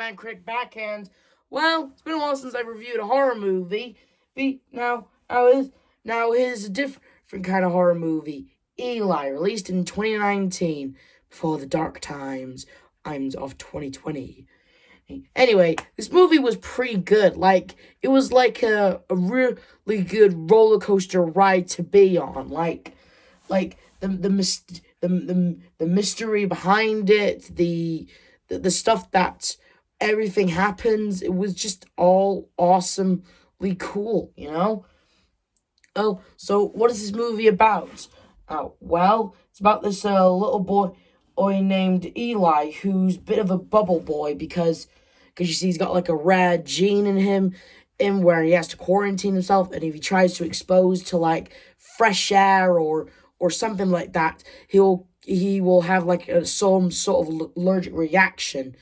F-Man Critic backhand. Well, it's been a while since I've reviewed a horror movie. Now is a different kind of horror movie. Eli, released in 2019, before the dark times of 2020. Anyway, this movie was pretty good. It was like a really good roller coaster ride to be on. The mystery behind it, the stuff that everything happens. It was just all awesomely cool, you know? Oh, so what is this movie about? Well, it's about this little boy named Eli, who's a bit of a bubble boy because you see he's got like a rare gene in him, in where he has to quarantine himself, and if he tries to expose to like fresh air or something like that, he will have like some sort of allergic reaction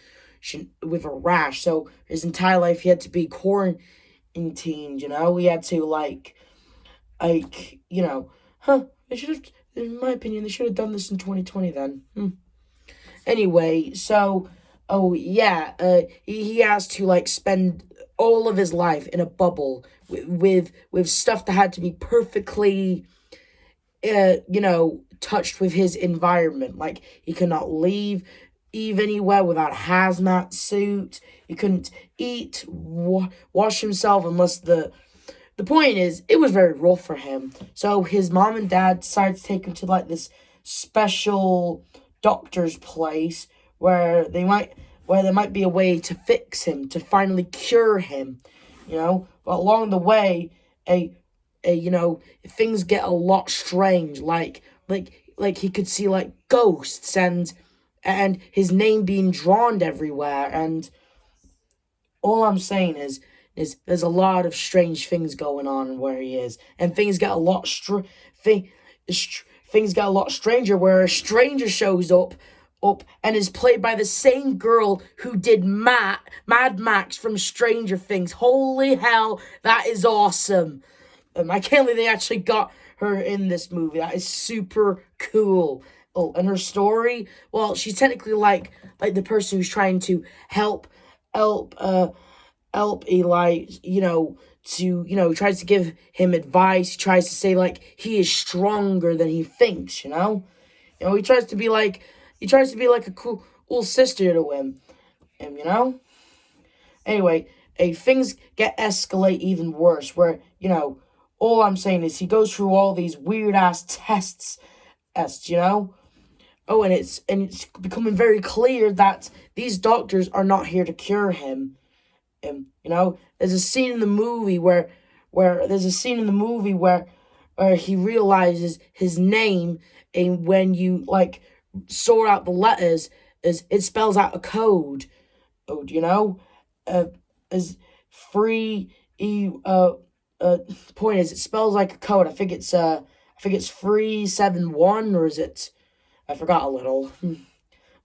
with a rash. So his entire life he had to be quarantined. He had to They should have, in my opinion, they should have done this in 2020 then. Anyway, so, oh yeah, he has to spend all of his life in a bubble with stuff that had to be perfectly, touched with his environment. Like, he cannot leave anywhere without a hazmat suit. He couldn't eat, wash himself unless the point is, it was very rough for him. So his mom and dad decided to take him to this special doctor's place where there might be a way to fix him, to finally cure him, But along the way, things get a lot strange. Like he could see ghosts and his name being drawn everywhere. And all I'm saying is there's a lot of strange things going on where he is, and things get a lot things get a lot stranger where a stranger shows up and is played by the same girl who did Mad Max from Stranger Things. Holy hell, that is awesome! I can't believe they actually got her in this movie. That is super cool. Oh, and her story, well, she's technically like the person who's trying to help Eli, tries to give him advice. He tries to say, he is stronger than he thinks, he tries to be like a cool sister to him, Anyway, things escalate even worse, where, all I'm saying is he goes through all these weird-ass tests, Oh, and it's becoming very clear that these doctors are not here to cure him. There's a scene in the movie where he realizes his name, and when you sort out the letters, it spells out a code. As free point is, it spells like a code. I think it's 371, or is it? I forgot a little.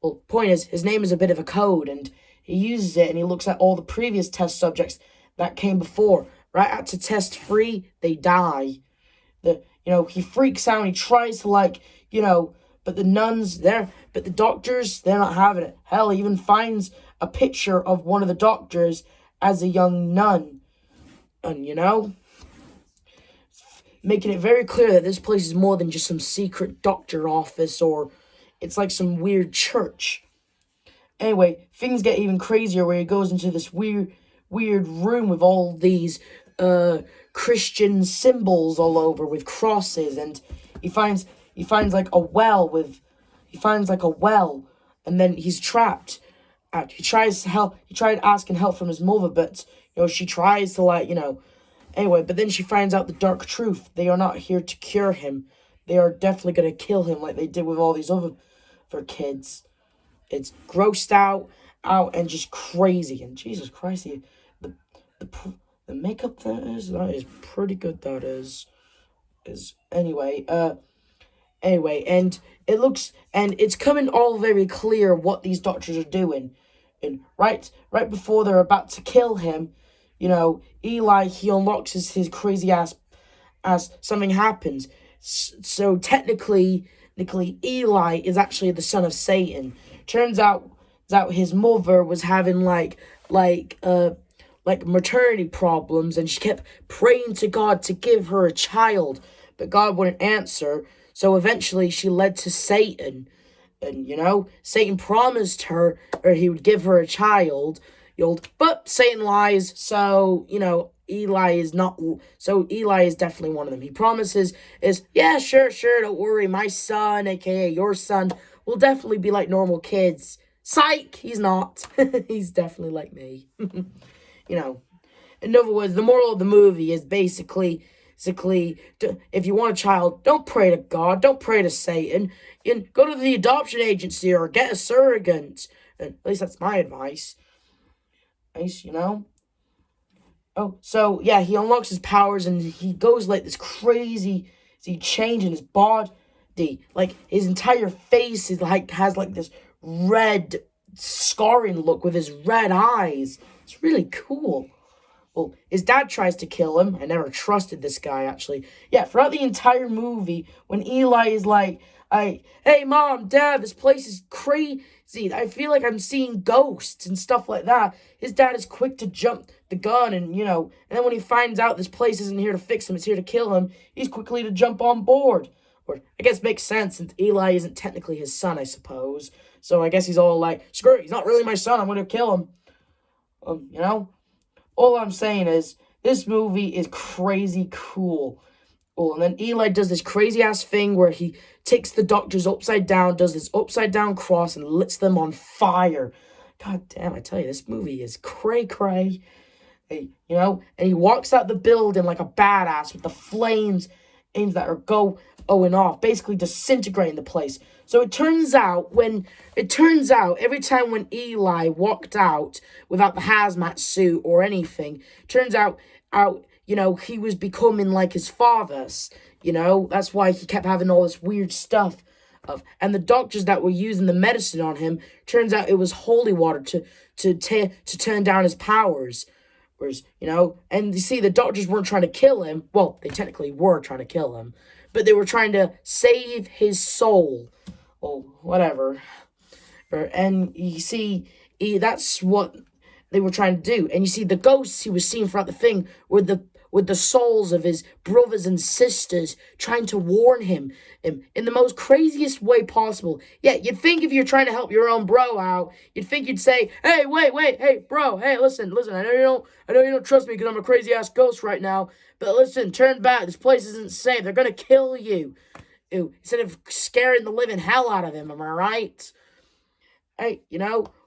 Well, point is, his name is a bit of a code, and he uses it, and he looks at all the previous test subjects that came before. Right at to test 3, they die. He freaks out, and he tries to, but the doctors, they're not having it. Hell, he even finds a picture of one of the doctors as a young nun. And, making it very clear that this place is more than just some secret doctor office, or it's like some weird church. Anyway, things get even crazier where he goes into this weird room with all these Christian symbols all over with crosses, and he finds a well, and then he's trapped. He tries to help. He tried asking help from his mother, but she tries to Anyway, but then she finds out the dark truth. They are not here to cure him. They are definitely gonna kill him like they did with all these other kids. It's grossed out and just crazy. And Jesus Christ, the makeup that is pretty good. That is anyway. And it's coming all very clear what these doctors are doing. And right before they're about to kill him, Eli, he unlocks his crazy ass as something happens. So technically Eli is actually the son of Satan. Turns out out his mother was having like maternity problems, and she kept praying to God to give her a child, but God wouldn't answer. So eventually she led to Satan. And, Satan promised her, or he would give her a child. But Satan lies, so, Eli is not, so Eli is definitely one of them. He promises, yeah, sure, don't worry, my son, aka your son, will definitely be like normal kids. Psych, he's not. He's definitely like me. In other words, the moral of the movie is basically, if you want a child, don't pray to God, don't pray to Satan, and go to the adoption agency or get a surrogate. At least that's my advice. Nice, Oh, so, yeah, he unlocks his powers, and he goes like this crazy change in his body. Like, his entire face is has this red scarring look with his red eyes. It's really cool. Well, his dad tries to kill him. I never trusted this guy, actually. Yeah, throughout the entire movie, when Eli is like, hey, Mom, Dad, this place is crazy. I feel like I'm seeing ghosts and stuff like that. His dad is quick to jump the gun and then when he finds out this place isn't here to fix him, it's here to kill him, he's quickly to jump on board. Or, I guess makes sense since Eli isn't technically his son, I suppose. So I guess he's all like, screw it, he's not really my son, I'm going to kill him. All I'm saying is, this movie is crazy cool. Oh, and then Eli does this crazy-ass thing where he takes the doctors upside down, does this upside-down cross, and lights them on fire. God damn, I tell you, this movie is cray-cray. Hey, and he walks out the building like a badass with the flames that are going off, basically disintegrating the place. So it turns out, every time when Eli walked out without the hazmat suit or anything, turns out, he was becoming like his father's, that's why he kept having all this weird stuff. And the doctors that were using the medicine on him, turns out it was holy water to turn down his powers. Whereas, and you see, the doctors weren't trying to kill him. Well, they technically were trying to kill him, but they were trying to save his soul. Well, whatever. And you see, that's what they were trying to do. And you see, the ghosts he was seeing throughout the thing were the souls of his brothers and sisters trying to warn him in the most craziest way possible. Yeah, you'd think if you're trying to help your own bro out, you'd think you'd say, hey, wait, hey, bro, hey, listen, I know you don't trust me because I'm a crazy-ass ghost right now, but listen, turn back, this place isn't safe, they're gonna kill you. Ew, instead of scaring the living hell out of him, am I right? Hey,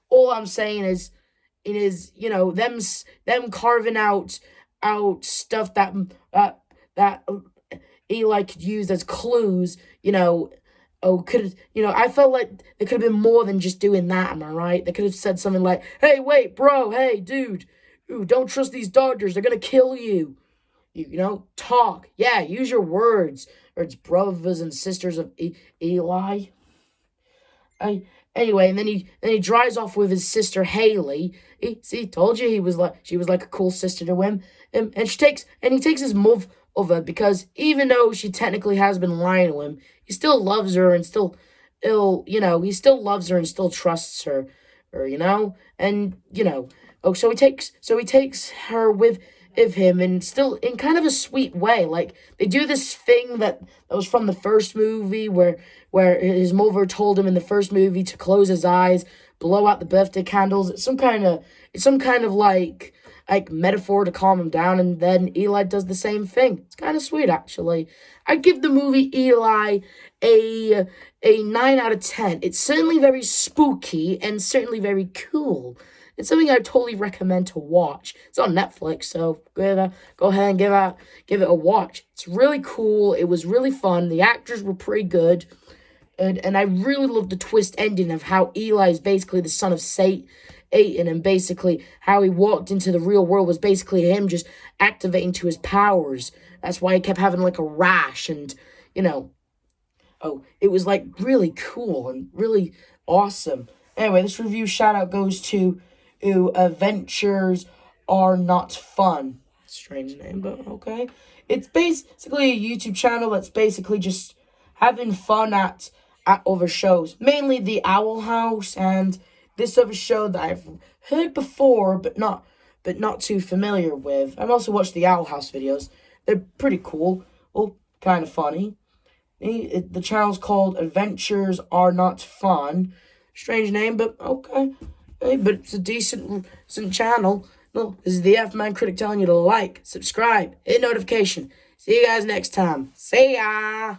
all I'm saying is, them carving out stuff that Eli could use as clues, I felt like there could have been more than just doing that, am I right? They could have said something like, hey, wait, bro, hey, dude, don't trust these doctors, they're gonna kill you. Talk, yeah, use your words, or it's brothers and sisters of Eli. Anyway, and then he drives off with his sister Haley. Told you she was like a cool sister to him. And he takes his mother because even though she technically has been lying to him, he still loves her and he still loves her and still trusts her, and so he takes her with him, and still in kind of a sweet way. Like, they do this thing that was from the first movie where his mother told him in the first movie to close his eyes, blow out the birthday candles. It's some kind of like metaphor to calm him down, and then Eli does the same thing. It's kind of sweet, actually. I'd give the movie Eli a 9 out of 10. It's certainly very spooky and certainly very cool. It's something I totally recommend to watch. It's on Netflix, so go ahead and give it a watch. It's really cool. It was really fun. The actors were pretty good. And I really love the twist ending of how Eli is basically the son of Satan, and basically how he walked into the real world was basically him just activating to his powers. That's why he kept having like a rash, and it was like really cool and really awesome. Anyway, this review shout out goes to Adventures Are Not Fun. Strange name, but okay. It's basically a YouTube channel that's basically just having fun at other shows. Mainly the Owl House and This other show that I've heard before, but not too familiar with. I've also watched the Owl House videos. They're pretty cool. Well, kind of funny. The channel's called Adventures Are Not Fun. Strange name, but okay. Hey, but it's a decent channel. No, this is the F-Man Critic telling you to like, subscribe, hit notification. See you guys next time. See ya!